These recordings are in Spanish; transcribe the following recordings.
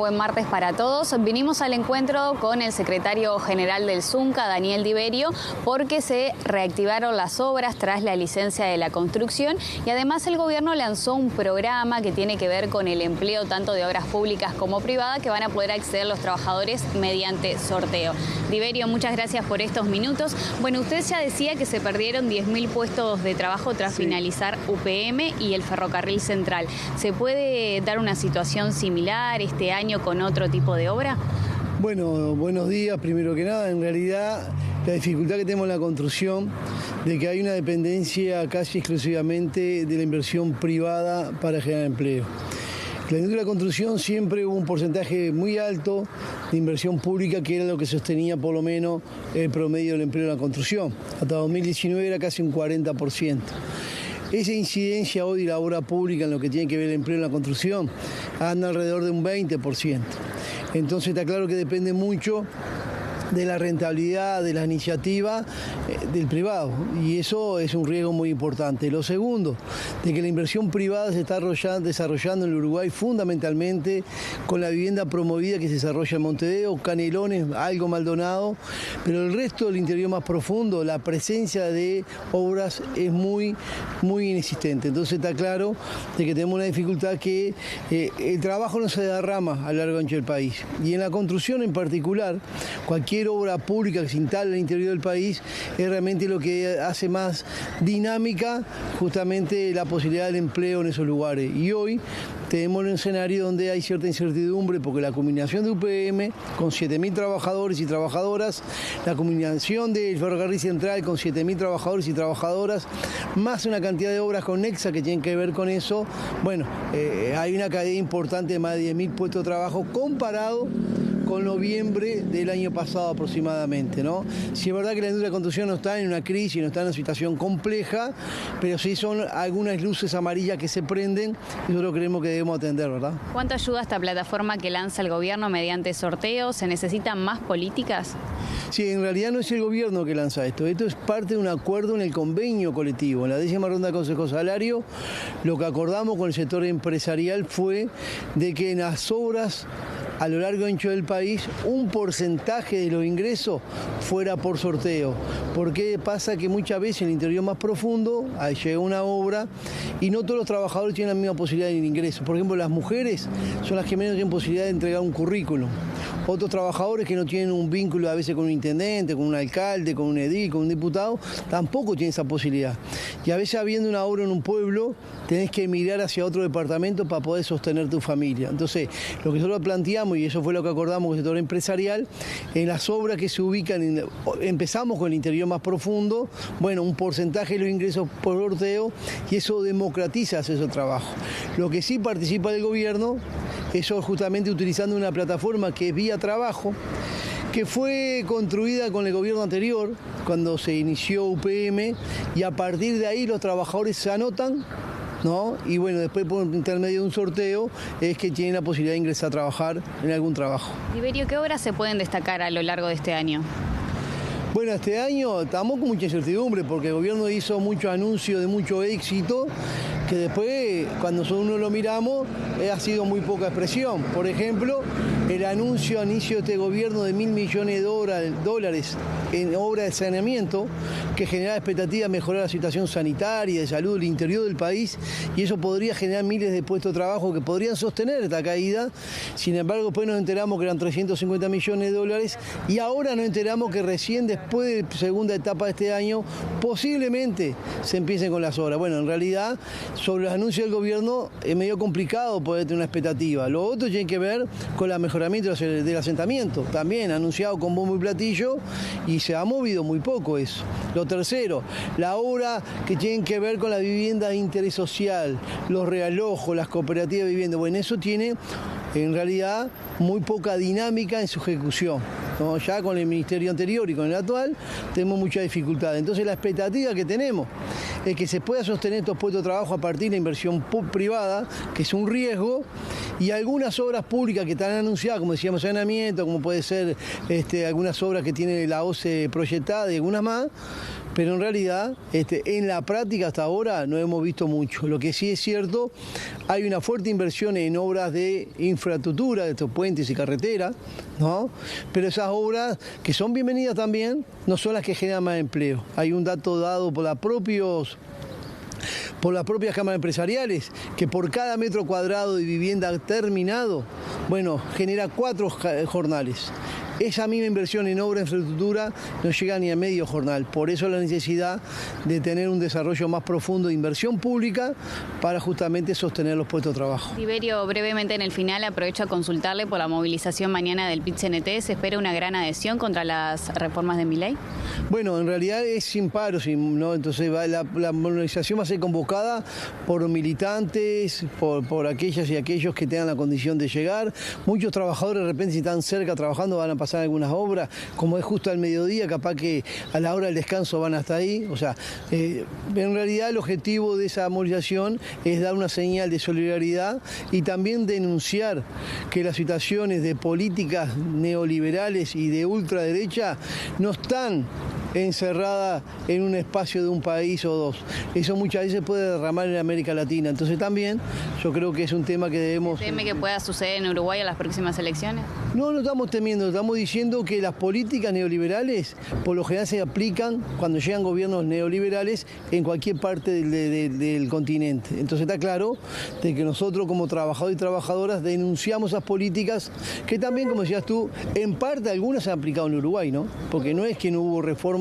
Buen martes para todos. Vinimos al encuentro con el secretario general del Zunca, Daniel Diverio, porque se reactivaron las obras tras la licencia de la construcción y además el gobierno lanzó un programa que tiene que ver con el empleo tanto de obras públicas como privadas que van a poder acceder los trabajadores mediante sorteo. Diverio, muchas gracias por estos minutos. Bueno, usted ya decía que se perdieron 10.000 puestos de trabajo tras finalizar UPM y el Ferrocarril Central. ¿Se puede dar una situación similar este año con otro tipo de obra? Bueno, buenos días. Primero que nada, en realidad la dificultad que tenemos en la construcción de que hay una dependencia casi exclusivamente de la inversión privada para generar empleo. En la industria de la construcción siempre hubo un porcentaje muy alto de inversión pública que era lo que sostenía por lo menos el promedio del empleo en la construcción. Hasta 2019 era casi un 40%. Esa incidencia hoy de la obra pública en lo que tiene que ver el empleo en la construcción anda alrededor de un 20%. Entonces está claro que depende mucho de la rentabilidad de la iniciativa del privado, y eso es un riesgo muy importante. Lo segundo, de que la inversión privada se está desarrollando en el Uruguay fundamentalmente con la vivienda promovida que se desarrolla en Montevideo, Canelones, algo Maldonado, pero el resto del interior más profundo, la presencia de obras es muy inexistente. Entonces está claro de que tenemos una dificultad que el trabajo no se derrama a lo largo y ancho del país, y en la construcción en particular, cualquier obra pública que se instala en el interior del país es realmente lo que hace más dinámica justamente la posibilidad del empleo en esos lugares. Y hoy tenemos un escenario donde hay cierta incertidumbre porque la combinación de UPM con 7.000 trabajadores y trabajadoras, la combinación del Ferrocarril Central con 7.000 trabajadores y trabajadoras, más una cantidad de obras conexas que tienen que ver con eso, bueno, hay una caída importante de más de 10.000 puestos de trabajo comparado con noviembre del año pasado aproximadamente, ¿no? Sí es verdad que la industria de la construcción no está en una crisis, no está en una situación compleja, pero sí son algunas luces amarillas que se prenden y nosotros creemos que debemos atender, ¿verdad? ¿Cuánto ayuda esta plataforma que lanza el gobierno mediante sorteos? ¿Se necesitan más políticas? Sí, en realidad no es el gobierno que lanza esto es parte de un acuerdo en el convenio colectivo. En la 10ª ronda de Consejo Salario, lo que acordamos con el sector empresarial fue de que en las obras a lo largo y ancho del país, un porcentaje de los ingresos fuera por sorteo. Porque pasa que muchas veces en el interior más profundo llega una obra y no todos los trabajadores tienen la misma posibilidad de ingreso. Por ejemplo, las mujeres son las que menos tienen posibilidad de entregar un currículum. Otros trabajadores que no tienen un vínculo a veces con un intendente, con un alcalde, con un edil, con un diputado, tampoco tienen esa posibilidad. Y a veces habiendo una obra en un pueblo, tenés que emigrar hacia otro departamento para poder sostener tu familia. Entonces, lo que nosotros planteamos, y eso fue lo que acordamos con el sector empresarial, en las obras que se ubican, empezamos con el interior más profundo, bueno, un porcentaje de los ingresos por sorteo, y eso democratiza ese trabajo. Lo que sí participa el gobierno, eso justamente utilizando una plataforma que es Vía Trabajo, que fue construida con el gobierno anterior, cuando se inició UPM, y a partir de ahí los trabajadores se anotan, ¿no? Y bueno, después por intermedio de un sorteo es que tienen la posibilidad de ingresar a trabajar en algún trabajo. Diverio, ¿qué obras se pueden destacar a lo largo de este año? Bueno, este año estamos con mucha incertidumbre porque el gobierno hizo muchos anuncios de mucho éxito que después, cuando uno lo miramos, ha sido muy poca expresión. Por ejemplo, el anuncio a inicio de este gobierno de 1.000 millones de dólares en obra de saneamiento, que genera expectativa de mejorar la situación sanitaria, de salud del interior del país, y eso podría generar miles de puestos de trabajo que podrían sostener esta caída. Sin embargo, después nos enteramos que eran 350 millones de dólares y ahora nos enteramos que recién después de segunda etapa de este año, posiblemente se empiecen con las obras. Bueno, en realidad, sobre los anuncios del gobierno es medio complicado poder tener una expectativa. Lo otro tiene que ver con el mejoramiento del asentamiento, también anunciado con bombo y platillo, y se ha movido muy poco eso. Lo tercero, la obra que tiene que ver con la vivienda de interés social, los realojos, las cooperativas de vivienda, bueno, eso tiene en realidad muy poca dinámica en su ejecución, ¿no? Ya con el ministerio anterior y con el actual tenemos mucha dificultad. Entonces la expectativa que tenemos es que se pueda sostener estos puestos de trabajo a partir de la inversión privada, que es un riesgo, y algunas obras públicas que están anunciadas, como decíamos, saneamiento, como puede ser algunas obras que tiene la OCE proyectada y algunas más, pero en realidad en la práctica hasta ahora no hemos visto mucho. Lo que sí es cierto, hay una fuerte inversión en obras de infraestructura, de estos puentes y carreteras, ¿no? Pero esas obras, que son bienvenidas también, no son las que generan más empleo. Hay un dato dado por las propias cámaras empresariales, que por cada metro cuadrado de vivienda terminado, bueno, genera 4 jornales. Esa misma inversión en obra de infraestructura no llega ni a medio jornal. Por eso la necesidad de tener un desarrollo más profundo de inversión pública para justamente sostener los puestos de trabajo. Tiberio, brevemente en el final aprovecho a consultarle por la movilización mañana del PIT-CNT. ¿Se espera una gran adhesión contra las reformas de Milei? Bueno, en realidad es sin paro, ¿no? Entonces la movilización va a ser convocada por militantes, por aquellas y aquellos que tengan la condición de llegar. Muchos trabajadores de repente, si están cerca trabajando, van a pasar algunas obras, como es justo al mediodía, capaz que a la hora del descanso van hasta ahí. O sea, en realidad el objetivo de esa movilización es dar una señal de solidaridad y también denunciar que las situaciones de políticas neoliberales y de ultraderecha no están encerrada en un espacio de un país o dos. Eso muchas veces puede derramar en América Latina. Entonces también yo creo que es un tema que debemos... ¿Teme que pueda suceder en Uruguay en las próximas elecciones? No, no estamos temiendo, estamos diciendo que las políticas neoliberales por lo general se aplican cuando llegan gobiernos neoliberales en cualquier parte del continente. Entonces está claro de que nosotros como trabajadores y trabajadoras denunciamos esas políticas que también, como decías tú, en parte algunas se han aplicado en Uruguay, ¿no? Porque no es que no hubo reformas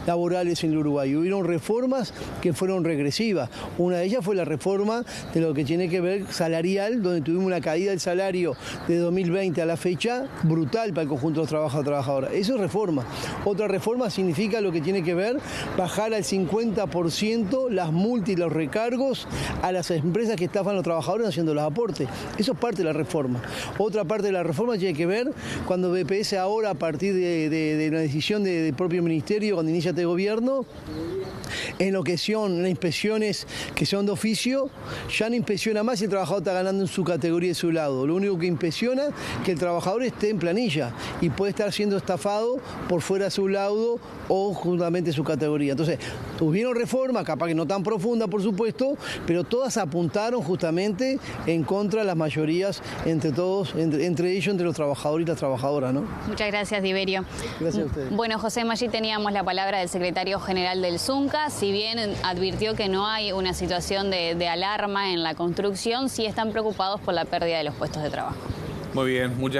laborales en el Uruguay, hubieron reformas que fueron regresivas. Una de ellas fue la reforma de lo que tiene que ver salarial, donde tuvimos una caída del salario de 2020 a la fecha brutal para el conjunto de los trabajadores y trabajadoras. Eso es reforma. Otra reforma significa lo que tiene que ver bajar al 50% las multas y los recargos a las empresas que estafan a los trabajadores haciendo los aportes. Eso es parte de la reforma. Otra parte de la reforma tiene que ver cuando BPS ahora, a partir de una decisión del propio ministerio, cuando inicia este gobierno, en lo que son las inspecciones que son de oficio, ya no inspecciona más si el trabajador está ganando en su categoría y su laudo. Lo único que inspecciona es que el trabajador esté en planilla y puede estar siendo estafado por fuera de su laudo o justamente su categoría. Entonces, tuvieron reformas, capaz que no tan profundas, por supuesto, pero todas apuntaron justamente en contra de las mayorías, entre todos, entre ellos, entre los trabajadores y las trabajadoras, ¿no? Muchas gracias, Tiberio. Gracias a ustedes. Bueno, José, allí teníamos la palabra del secretario general del Zunca. Si bien advirtió que no hay una situación de alarma en la construcción, sí están preocupados por la pérdida de los puestos de trabajo. Muy bien, muchas